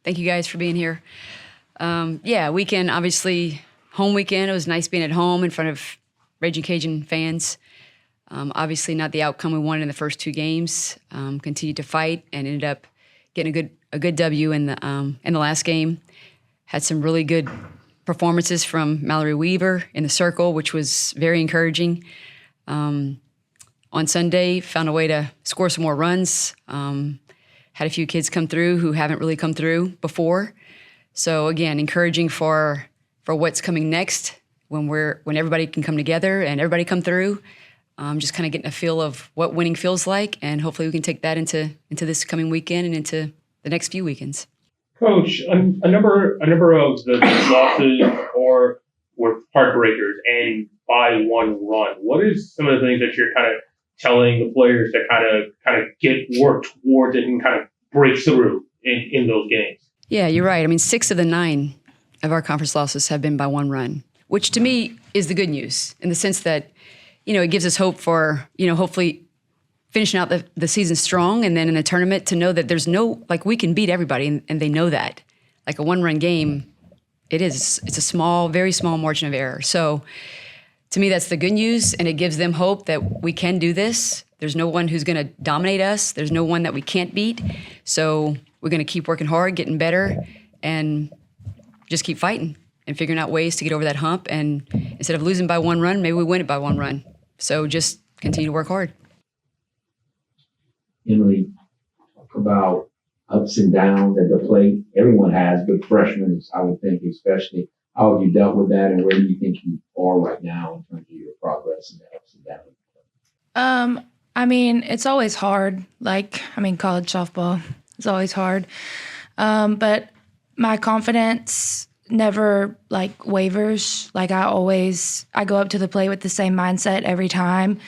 Thank you guys for being here. Weekend, obviously, home weekend. It was nice being at home in front of Raging Cajun fans. Obviously, not the outcome we wanted in the first two games. Continued to fight and ended up getting a good W in the last game. Had some really good performances from Mallory Wheeler in the circle, which was very encouraging. On Sunday, found a way to score some more runs. Had a few kids come through who haven't really come through before. So again, encouraging for what's coming next when everybody can come together and everybody come through. Just kind of getting a feel of what winning feels like, and hopefully we can take that into this coming weekend and into the next few weekends. Coach, a number of the losses were heartbreakers and by one run. What is some of the things that you're kind of telling the players to kind of work towards it and kind of break through in those games? Yeah, you're right. I mean, 6 of the 9 of our conference losses have been by one run, which to me is the good news in the sense that, it gives us hope for, hopefully finishing out the season strong, and then in the tournament to know that there's we can beat everybody, and they know that. Like a one-run game, it's a very small margin of error. So to me, that's the good news, and it gives them hope that we can do this. There's no one who's going to dominate us. There's no one that we can't beat. So we're going to keep working hard, getting better, and just keep fighting and figuring out ways to get over that hump. And instead of losing by one run, maybe we win it by one run. So just continue to work hard. Emily, talk about ups and downs at the plate. Everyone has, but freshmen, I would think especially. How have you dealt with that, and where do you think you are right now in terms of your progress and the ups and downs? It's always hard. College softball is always hard. But my confidence never wavers. I go up to the plate with the same mindset every time.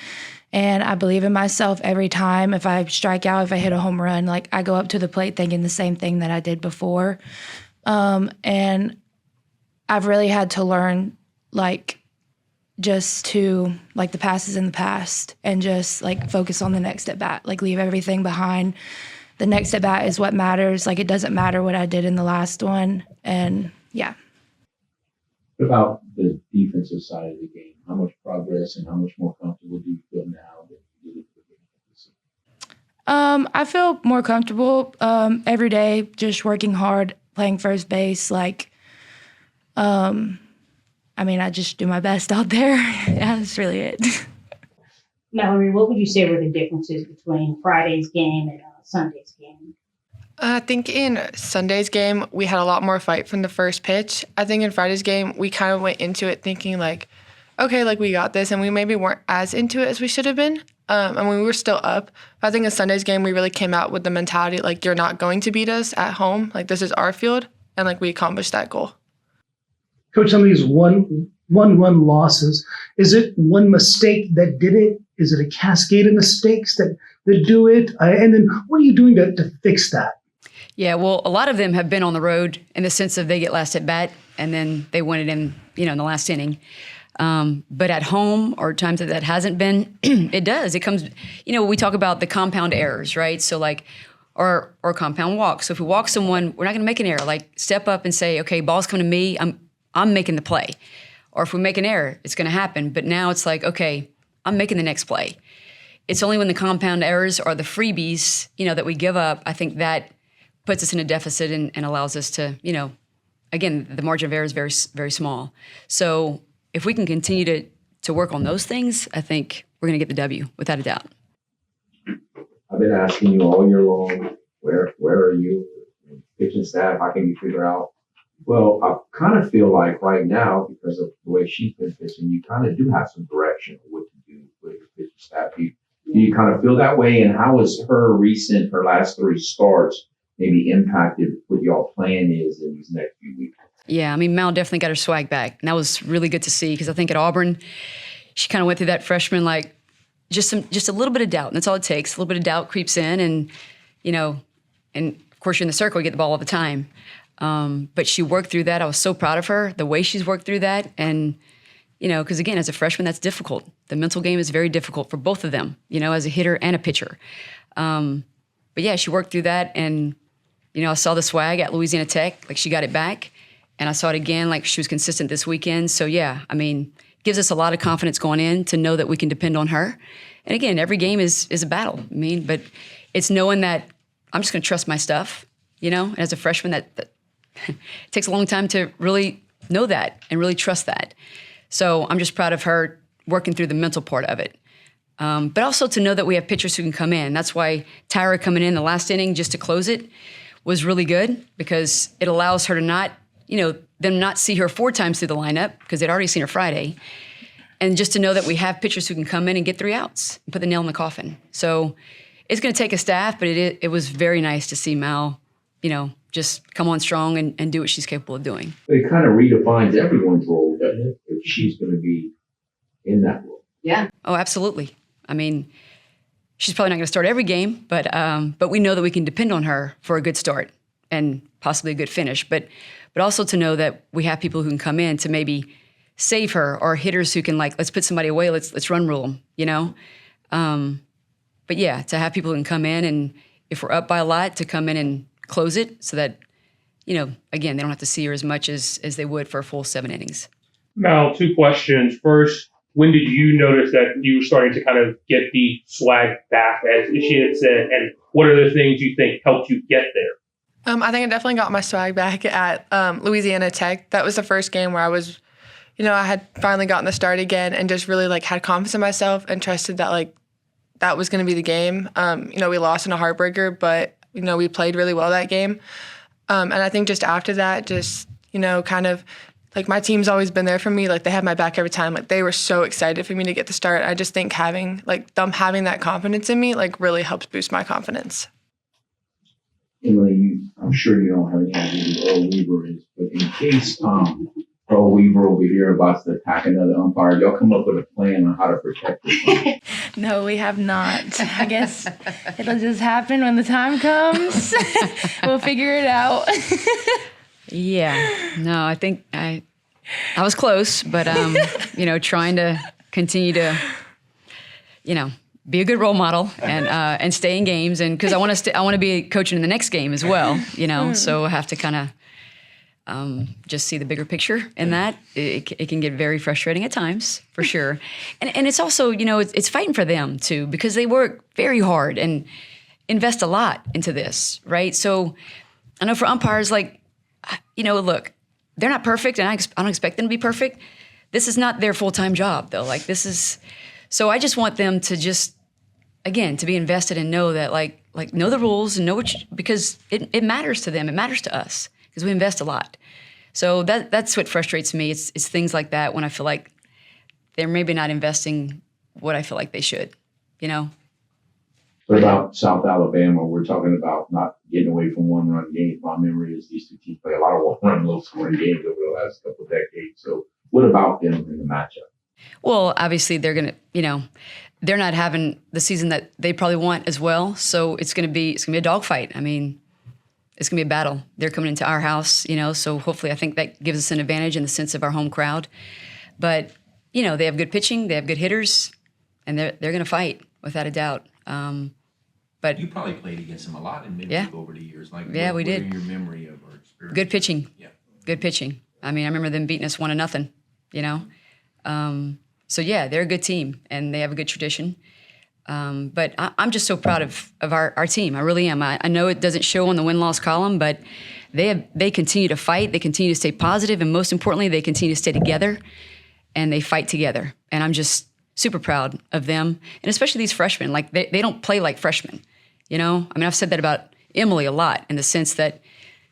And I believe in myself every time. If I strike out, if I hit a home run, I go up to the plate thinking the same thing that I did before. And I've really had to learn, just to, the past is in the past and just, focus on the next at bat, leave everything behind. The next at bat is what matters. It doesn't matter what I did in the last one. And, yeah. What about the defensive side of the game? How much progress and how much more comfortable do you feel now than you did at the beginning? I feel more comfortable every day, just working hard, playing first base. I just do my best out there. Yeah, that's really it. Mallory, what would you say were the differences between Friday's game and Sunday's game? I think in Sunday's game, we had a lot more fight from the first pitch. I think in Friday's game, we kind of went into it thinking okay, we got this, and we maybe weren't as into it as we should have been. And we were still up. But I think in Sunday's game, we really came out with the mentality, you're not going to beat us at home. This is our field, and we accomplished that goal. Coach, some of these one-run losses, is it one mistake that did it? Is it a cascade of mistakes that do it? And then what are you doing to fix that? Yeah, well, a lot of them have been on the road in the sense of they get last at bat and then they win it in the last inning. But at home or times that hasn't been, it does. It comes, we talk about the compound errors, right? So or compound walks. So if we walk someone, we're not going to make an error. Step up and say, okay, ball's coming to me. I'm making the play. Or if we make an error, it's going to happen. But now it's okay, I'm making the next play. It's only when the compound errors or the freebies, that we give up, I think that puts us in a deficit and allows us to, again, the margin of error is very, very small. So if we can continue to work on those things, I think we're going to get the W without a doubt. I've been asking you all year long, where are you? Pitching staff, how can you figure out? Well, I kind of feel like right now, because of the way she's been pitching, you kind of do have some direction of what to do with your pitching staff. Do you kind of feel that way? And how has her last 3 starts maybe impacted what y'all plan is in these next few weeks? Yeah, Mal definitely got her swag back. And that was really good to see because I think at Auburn, she kind of went through that freshman, just a little bit of doubt. And that's all it takes. A little bit of doubt creeps in and of course you're in the circle, you get the ball all the time. But she worked through that. I was so proud of her, the way she's worked through that. And, because again, as a freshman, that's difficult. The mental game is very difficult for both of them, as a hitter and a pitcher. But yeah, she worked through that and I saw the swag at Louisiana Tech, like she got it back. And I saw it again, like she was consistent this weekend. So yeah, I mean, gives us a lot of confidence going in to know that we can depend on her. And again, every game is a battle. I mean, but it's knowing that I'm just going to trust my stuff, And as a freshman, that it takes a long time to really know that and really trust that. So I'm just proud of her working through the mental part of it. But also to know that we have pitchers who can come in. That's why Tyra coming in the last inning just to close it was really good, because it allows her to not, them not see her 4 times through the lineup because they'd already seen her Friday. And just to know that we have pitchers who can come in and get 3 outs and put the nail in the coffin. So it's going to take a staff, but it was very nice to see Mal, just come on strong and do what she's capable of doing. It kind of redefines everyone's role, doesn't it? If she's going to be in that role. Yeah. Oh, absolutely. I mean, she's probably not going to start every game, but we know that we can depend on her for a good start and possibly a good finish. But also to know that we have people who can come in to maybe save her, or hitters who can, like, let's put somebody away, let's run rule them, But yeah, to have people who can come in, and if we're up by a lot, to come in and close it so that, again, they don't have to see her as much as they would for a full 7 innings. Now, 2 questions. First, when did you notice that you were starting to kind of get the swag back, as she had said, and what are the things you think helped you get there? I think I definitely got my swag back at Louisiana Tech. That was the first game where I was, I had finally gotten the start again and just really had confidence in myself and trusted that that was going to be the game. We lost in a heartbreaker, but we played really well that game. And I think just after that, kind of my team's always been there for me. They had my back every time. They were so excited for me to get the start. I just think having them having that confidence in me really helps boost my confidence. Emily, I'm sure you don't have any idea who Earl Weaver is, but in case Earl Weaver over here about to attack another umpire, y'all come up with a plan on how to protect this. No, we have not. I guess it'll just happen when the time comes. We'll figure it out. Yeah. No, I think I was close, but trying to continue to, be a good role model and stay in games, and because I want to be coaching in the next game as well, So I have to kind of just see the bigger picture in that. It can get very frustrating at times, for sure, and it's also it's fighting for them too, because they work very hard and invest a lot into this, right? So I know for umpires, look, they're not perfect, and I don't expect them to be perfect. This is not their full-time job, though. So I just want them to just, again, to be invested and know that, know the rules and know because it matters to them. It matters to us because we invest a lot. So that's what frustrates me. It's things like that when I feel like they're maybe not investing what I feel like they should, What about South Alabama? We're talking about not getting away from 1-run games. My memory is these 2 teams play a lot of 1-run, low-scoring games over the last couple of decades. So what about them in the matchup? Well, obviously they're going to, they're not having the season that they probably want as well. So it's going to be a dogfight. I mean, it's going to be a battle. They're coming into our house, so hopefully I think that gives us an advantage in the sense of our home crowd. But, they have good pitching, they have good hitters, and they're going to fight without a doubt. But you probably played against them a lot in midweek over the years. We did. What are your memory of our experience? Good pitching. Yeah. Good pitching. I mean, I remember them beating us 1-0, So yeah, they're a good team and they have a good tradition. But I'm just so proud of our team. I really am. I know it doesn't show on the win-loss column, but they continue to fight. They continue to stay positive, and most importantly, they continue to stay together and they fight together. And I'm just super proud of them, and especially these freshmen. They don't play like freshmen. I mean, I've said that about Emily a lot in the sense that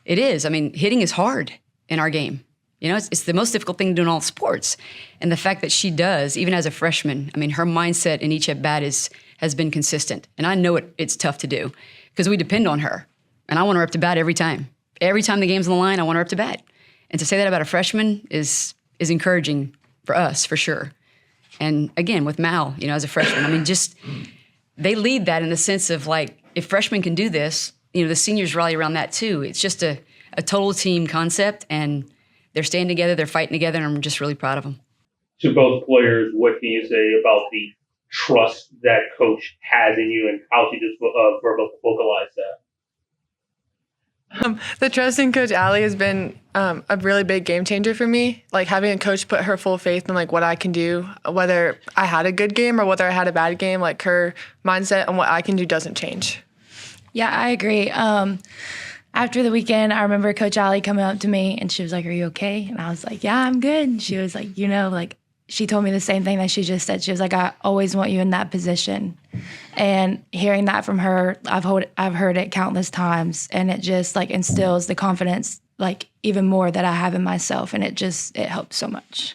it is. I mean, hitting is hard in our game. It's the most difficult thing to do in all sports. And the fact that she does, even as a freshman, I mean, her mindset in each at-bat has been consistent. And I know it's tough to do because we depend on her. And I want her up to bat every time. Every time the game's on the line, I want her up to bat. And to say that about a freshman is encouraging for us, for sure. And again, with Mal, as a freshman, I mean, just they lead that in the sense of if freshmen can do this, the seniors rally around that too. It's just a total team concept, and they're staying together, they're fighting together, and I'm just really proud of them. To both players, what can you say about the trust that coach has in you, and how to just vocalize The trust in Coach Allie has been a really big game changer for me. Like having a coach put her full faith in like what I can do, whether I had a good game or whether I had a bad game, like her mindset on what I can do doesn't change. Yeah, I agree. After the weekend, I remember Coach Allie coming up to me and she was like, "Are you okay?" And I was like, "Yeah, I'm good." And she was like, like she told me the same thing that she just said. She was like, "I always want you in that position." And hearing that from her, I've heard it countless times, and it just like instills the confidence like even more that I have in myself, and it helps so much.